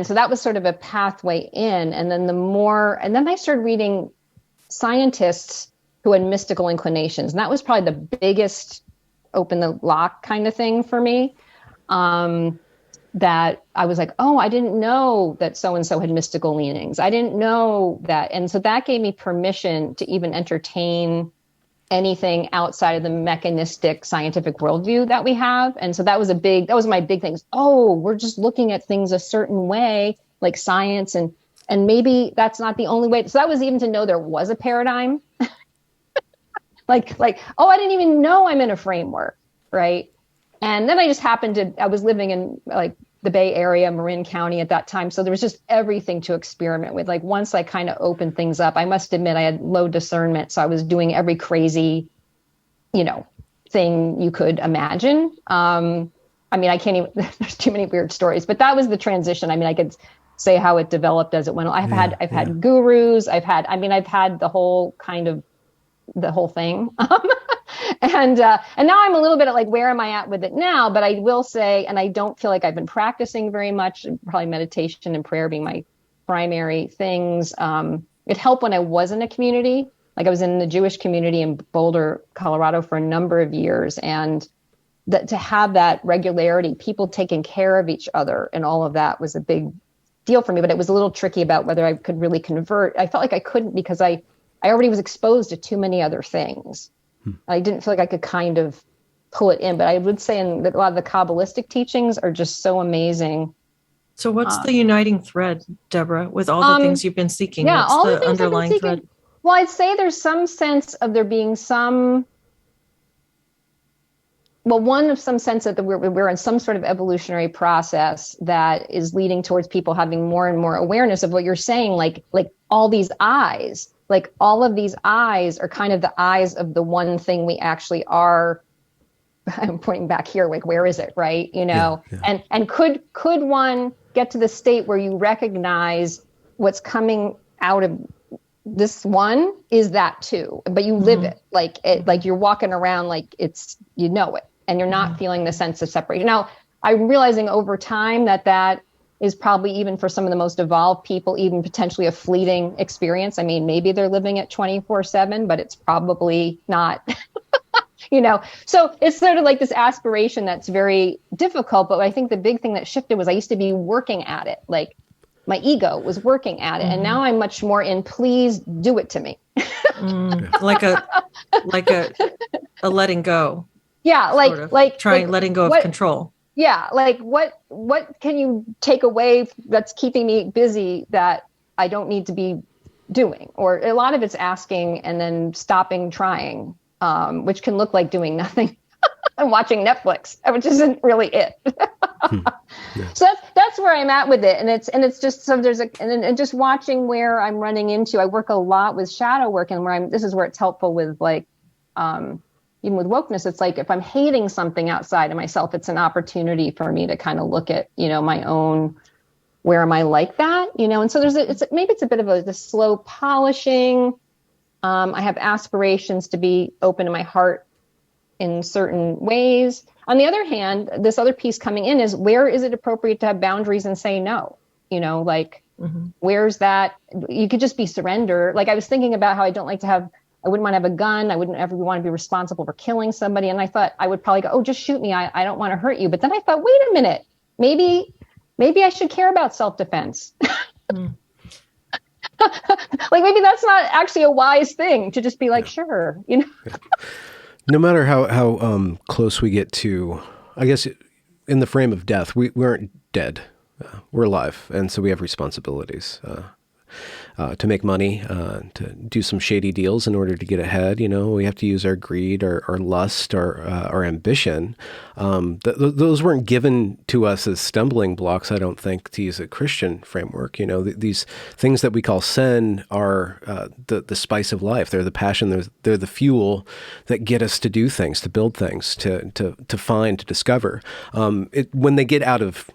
so that was sort of a pathway in. And then I started reading scientists who had mystical inclinations. And that was probably the biggest open the lock kind of thing for me. That I was like, oh, I didn't know that so-and-so had mystical leanings. I didn't know that. And so that gave me permission to even entertain anything outside of the mechanistic scientific worldview that we have. And so that was my big thing. Oh, we're just looking at things a certain way, like science, and maybe that's not the only way. So that was even to know there was a paradigm. Oh, I didn't even know I'm in a framework, right? And then I just happened to, I was living in like the Bay Area, Marin County at that time. So there was just everything to experiment with. Like once I kind of opened things up, I must admit I had low discernment. So I was doing every crazy, thing you could imagine. I mean, I can't even, there's too many weird stories, but that was the transition. I mean, I could say how it developed as it went on. I've had gurus. I've had the whole thing. And now I'm a little bit at like, where am I at with it now? But I will say, and I don't feel like I've been practicing very much, probably meditation and prayer being my primary things. It helped when I was in a community. Like I was in the Jewish community in Boulder, Colorado for a number of years. And that to have that regularity, people taking care of each other and all of that was a big deal for me. But it was a little tricky about whether I could really convert. I felt like I couldn't because I already was exposed to too many other things. I didn't feel like I could kind of pull it in, but I would say a lot of the Kabbalistic teachings are just so amazing. So what's the uniting thread, Deborah, with all the things you've been seeking? Yeah, what's all the the things underlying thread? Well, I'd say there's some sense of there being some sense that we're in some sort of evolutionary process that is leading towards people having more and more awareness of what you're saying, like all these eyes. Like all of these eyes are kind of the eyes of the one thing we actually are. I'm pointing back here, like, where is it? Right. And could one get to the state where you recognize what's coming out of this one is that too, but you live it like you're walking around, like it's, it, and you're not feeling the sense of separation. Now I'm realizing over time that is probably even for some of the most evolved people, even potentially a fleeting experience. I mean, maybe they're living it 24/7, but it's probably not, So it's sort of like this aspiration that's very difficult. But I think the big thing that shifted was I used to be working at it. Like my ego was working at it. And now I'm much more in, please do it to me. Like a letting go. Yeah. Letting go of control. Yeah, like what can you take away that's keeping me busy that I don't need to be doing? Or a lot of it's asking and then stopping trying, which can look like doing nothing and watching Netflix, which isn't really it. So that's where I'm at with it, and it's just so there's and just watching where I'm running into. I work a lot with shadow work, and this is where it's helpful with like. Even with wokeness, it's like if I'm hating something outside of myself, it's an opportunity for me to kind of look at, my own, where am I like that, And so maybe it's a bit of the slow polishing. I have aspirations to be open in my heart in certain ways. On the other hand, this other piece coming in is where is it appropriate to have boundaries and say no? Where's that? You could just be surrender. Like I was thinking about how I wouldn't want to have a gun. I wouldn't ever want to be responsible for killing somebody. And I thought I would probably go, oh, just shoot me. I don't want to hurt you. But then I thought, wait a minute, maybe I should care about self-defense. Like maybe that's not actually a wise thing to just be like, sure. No matter how close we get to, I guess in the frame of death, we aren't dead. We're alive. And so we have responsibilities. To make money, to do some shady deals in order to get ahead. We have to use our greed, our lust, our ambition. Those weren't given to us as stumbling blocks, I don't think, to use a Christian framework. These things that we call sin are the spice of life. They're the passion. They're the fuel that get us to do things, to build things, to find, to discover. When they get out of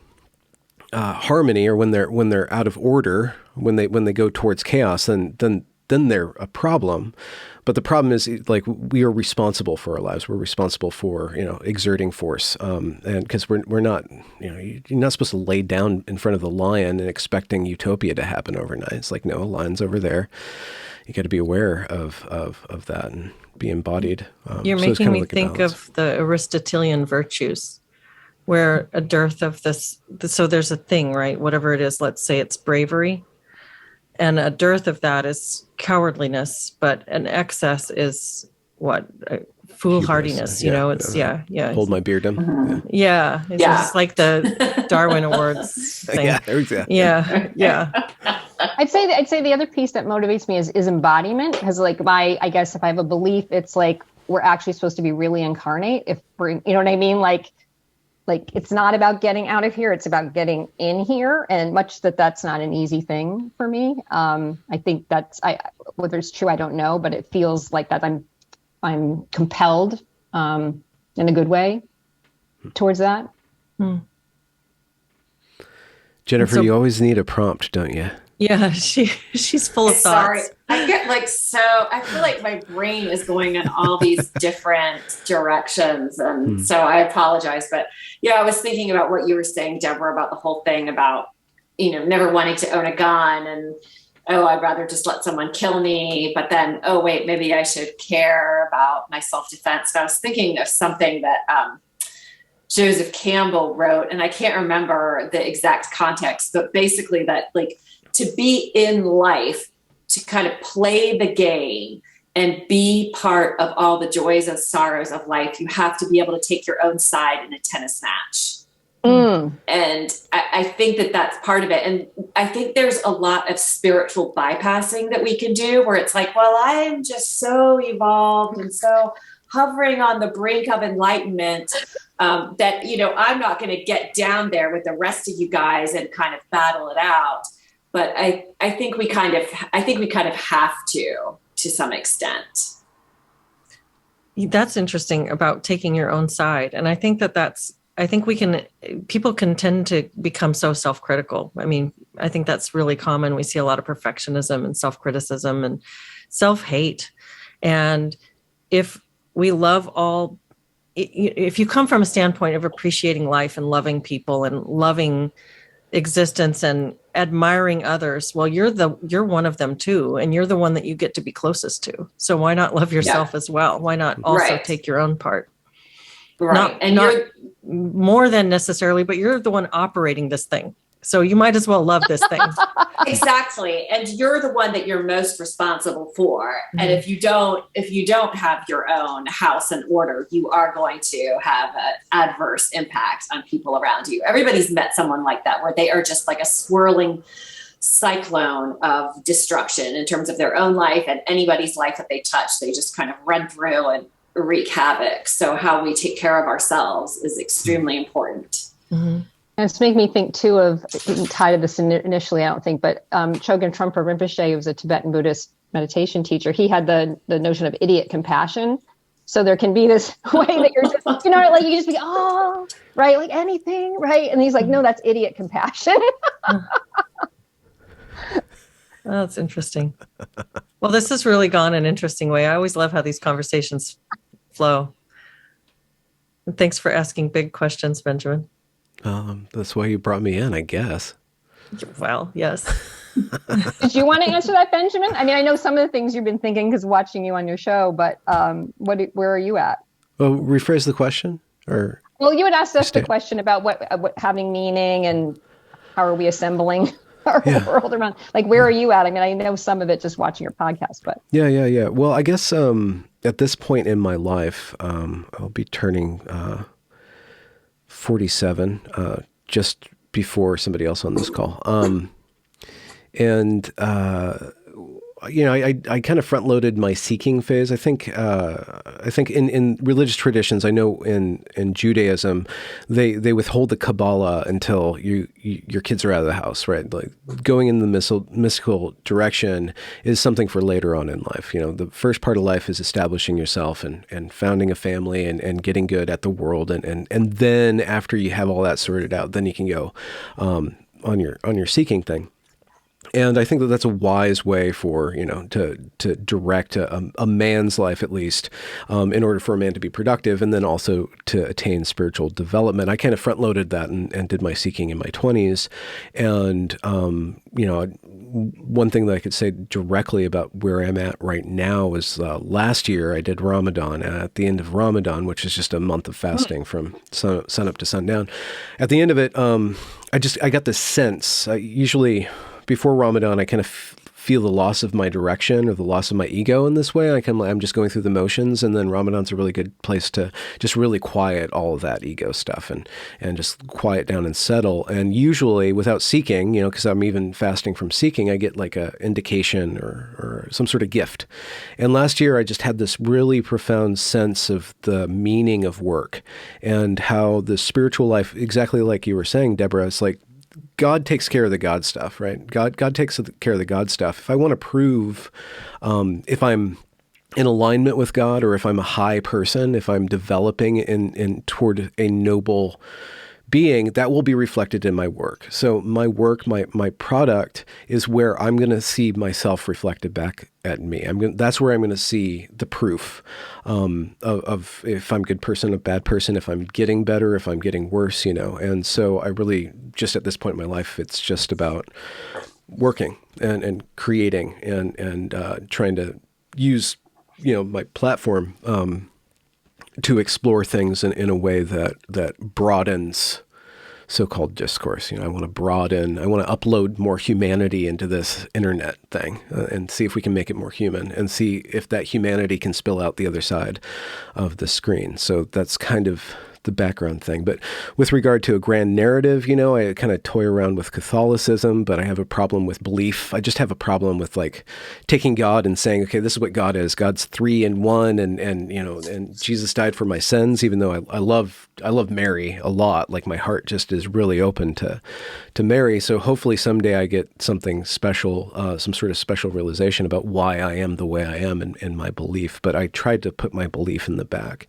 harmony, or when they're out of order, when they go towards chaos, then they're a problem. But the problem is, like, we are responsible for our lives. We're responsible for exerting force, and because we're not you're not supposed to lay down in front of the lion and expecting utopia to happen overnight. It's like, no, lion's over there. You got to be aware of that and be embodied. You're making me think of the Aristotelian virtues, where a dearth of this, so there's a thing, right? Whatever it is, let's say it's bravery. And a dearth of that is cowardliness, but an excess is what? Foolhardiness, Hold my beardom. Yeah. It's just like the Darwin Awards thing. Yeah, exactly. Yeah. I'd say the other piece that motivates me is embodiment, because like I guess if I have a belief, it's like we're actually supposed to be really incarnate. If we're, you know what I mean? Like like, it's not about getting out of here, it's about getting in here. And much that's not an easy thing for me. I think whether it's true, I don't know, but it feels like that I'm compelled in a good way towards that. Jennifer, you always need a prompt, don't you? Yeah, she's full of Sorry, thoughts. I get I feel like my brain is going in all these different directions. And so I apologize. But yeah, I was thinking about what you were saying, Deborah, about the whole thing about, never wanting to own a gun and, I'd rather just let someone kill me. But then, wait, maybe I should care about my self-defense. And I was thinking of something that Joseph Campbell wrote, and I can't remember the exact context, but basically that, like, to be in life, to kind of play the game and be part of all the joys and sorrows of life, you have to be able to take your own side in a tennis match. And I think that that's part of it. And I think there's a lot of spiritual bypassing that we can do where it's like, well, I'm just so evolved and so hovering on the brink of enlightenment that, I'm not going to get down there with the rest of you guys and kind of battle it out. But I think we kind of have to some extent. That's interesting about taking your own side. And I think people can tend to become so self-critical. I mean, I think that's really common. We see a lot of perfectionism and self-criticism and self-hate. And if we love if you come from a standpoint of appreciating life and loving people and loving existence and admiring others, well, you're one of them too, and you're the one that you get to be closest to. So why not love yourself as well? Why not also take your own part? Right. Not more than necessarily, but you're the one operating this thing. So you might as well love this thing. Exactly. And you're the one that you're most responsible for. Mm-hmm. And if you don't have your own house in order, you are going to have an adverse impact on people around you. Everybody's met someone like that, where they are just like a swirling cyclone of destruction in terms of their own life and anybody's life that they touch. They just kind of run through and wreak havoc. So how we take care of ourselves is extremely important. Mm-hmm. And it's making me think too of, tied to this initially, I don't think, but Chogyam Trungpa Rinpoche, who was a Tibetan Buddhist meditation teacher, he had the notion of idiot compassion. So there can be this way that you're just, like you just be, right, like anything, right? And he's like, no, that's idiot compassion. That's interesting. Well, this has really gone an interesting way. I always love how these conversations flow. And thanks for asking big questions, Benjamin. That's why you brought me in, I guess. Well, yes. Did you want to answer that, Benjamin? I mean, I know some of the things you've been thinking because watching you on your show, but where are you at? Well, rephrase the question, or? Well, you had asked us the question about what having meaning and how are we assembling our world around. Like, where are you at? I mean, I know some of it just watching your podcast, but. Yeah. Well, I guess at this point in my life, I'll be turning 47 just before somebody else on this call. I kind of front loaded my seeking phase. I think in religious traditions, I know in Judaism, they withhold the Kabbalah until your kids are out of the house, right? Like going in the mystical direction is something for later on in life. The first part of life is establishing yourself and founding a family and getting good at the world. And then after you have all that sorted out, then you can go on your seeking thing. And I think that that's a wise way for, to direct a man's life, at least, in order for a man to be productive and then also to attain spiritual development. I kind of front loaded that and did my seeking in my 20s. And, one thing that I could say directly about where I'm at right now is last year I did Ramadan. At the end of Ramadan, which is just a month of fasting from sun up to sundown. At the end of it, I got this sense, usually before Ramadan, I kind of feel the loss of my direction or the loss of my ego in this way. I'm just going through the motions, and then Ramadan's a really good place to just really quiet all of that ego stuff and just quiet down and settle. And usually without seeking, because I'm even fasting from seeking, I get like a indication or some sort of gift. And last year I just had this really profound sense of the meaning of work and how the spiritual life, exactly like you were saying, Deborah, it's like God takes care of the God stuff, right? God takes care of the God stuff. If I want to prove if I'm in alignment with God, or if I'm a high person, if I'm developing in toward a noble being, that will be reflected in my work. So my work, my product is where I'm going to see myself reflected back at me. That's where I'm going to see the proof of if I'm a good person, a bad person, if I'm getting better, if I'm getting worse, And so I really, just at this point in my life, it's just about working and creating and trying to use, my platform to explore things in a way that broadens so-called discourse. I want to upload more humanity into this internet thing and see if we can make it more human and see if that humanity can spill out the other side of the screen. So that's kind of the background thing. But with regard to a grand narrative, I kind of toy around with Catholicism, but I have a problem with belief. I just have a problem with like taking God and saying, okay, this is what God is. God's 3 in 1, and Jesus died for my sins, even though I love Mary a lot. Like my heart just is really open to Mary. So hopefully someday I get something special, some sort of special realization about why I am the way I am in my belief. But I tried to put my belief in the back,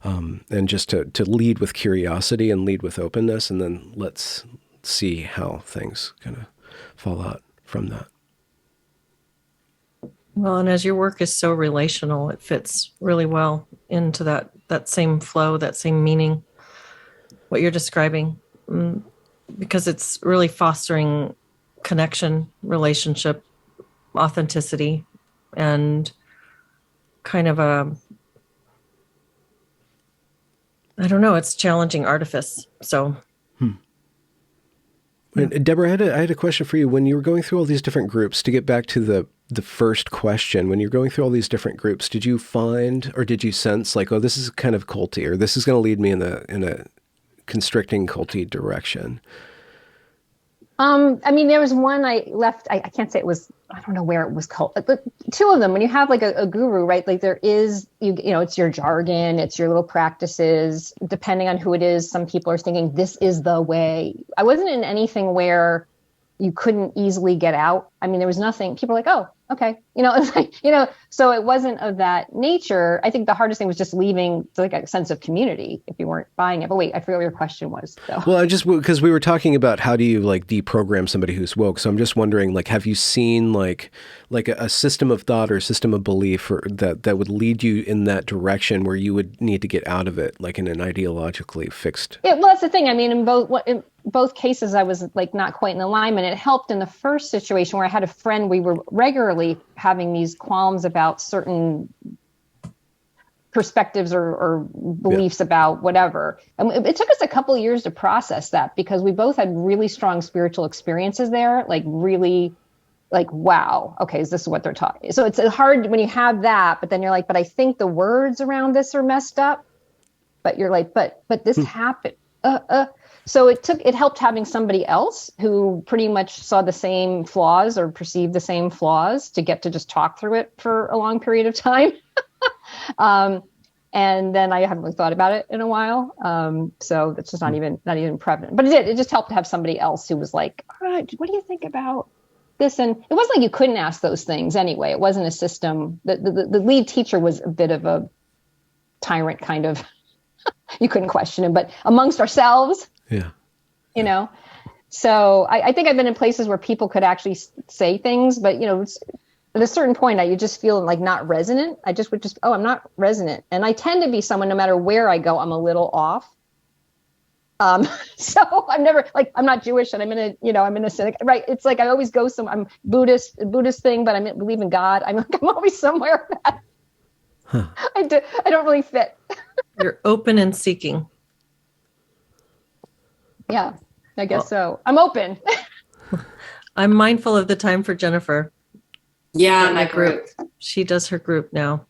and just to lead with curiosity and lead with openness, and then let's see how things kind of fall out from that. Well, and as your work is so relational, it fits really well into that same flow, that same meaning, what you're describing, because it's really fostering connection, relationship, authenticity, and kind of it's challenging artifice. So. And Deborah, I had a question for you. When you were going through all these different groups, to get back to the first question, when you're going through all these different groups, did you find, or did you sense like, oh, this is kind of culty, or this is going to lead me in a constricting culty direction? There was one I left. I can't say it was. I don't know where it was called. But 2 of them, when you have like a guru, right? Like there is, it's your jargon, it's your little practices. Depending on who it is, some people are thinking this is the way. I wasn't in anything where you couldn't easily get out. There was nothing. People were like, oh, okay. It's like, so it wasn't of that nature. I think the hardest thing was just leaving like a sense of community if you weren't buying it. But wait, I forgot what your question was. So. Well, because we were talking about how do you like deprogram somebody who's woke. So I'm just wondering, like, have you seen like a system of thought or a system of belief or that would lead you in that direction where you would need to get out of it, like in an ideologically fixed? Yeah, well, that's the thing. In both cases, I was like not quite in alignment. It helped in the first situation where I had a friend, we were regularly having these qualms about certain perspectives or beliefs about whatever. And it took us a couple of years to process that because we both had really strong spiritual experiences there, like really like, wow, okay, is this what they're talking? So it's hard when you have that, but then you're like, but I think the words around this are messed up. But you're like, but this happened. So it helped having somebody else who pretty much saw the same flaws or perceived the same flaws to get to just talk through it for a long period of time. And then I haven't really thought about it in a while. So it's just not even prevalent, but it just helped to have somebody else who was like, all right, what do you think about this? And it wasn't like you couldn't ask those things anyway. It wasn't a system. The lead teacher was a bit of a tyrant kind of, you couldn't question him, but amongst ourselves, yeah. So I think I've been in places where people could actually say things, but at a certain point, you just feel like not resonant. I just would I'm not resonant. And I tend to be someone, no matter where I go, I'm a little off. So I'm never like, I'm not Jewish and I'm in a cynic, right? It's like, I always go I'm Buddhist thing, but I believe in God. I'm always somewhere that I don't really fit. You're open and seeking. Yeah, I guess so. I'm open. I'm mindful of the time for Jennifer. Yeah, my group. She does her group now.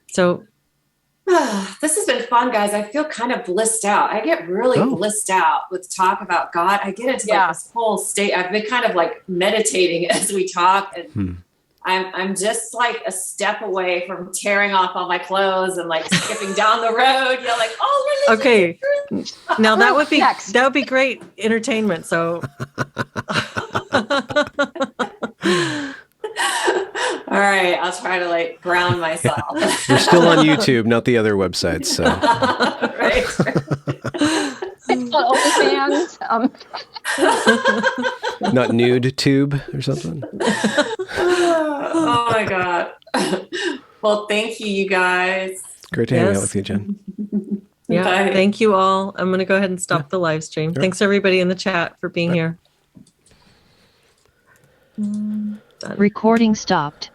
So this has been fun, guys. I feel kind of blissed out. I get really blissed out with talk about God. I get into like this whole state. I've been kind of like meditating as we talk, and I'm just like a step away from tearing off all my clothes and like skipping down the road. You're like, oh, okay. Now that would be great entertainment. So. All right, I'll try to like ground myself. We're still on YouTube, not the other websites. So. Right. It's on OnlyFans. Not nude tube or something. Oh my God. Well, thank you, you guys. Great to hang out with you, Jen. Yeah, Bye. thank you all. I'm going to go ahead and stop the live stream. Sure. Thanks everybody in the chat for being here. Recording stopped.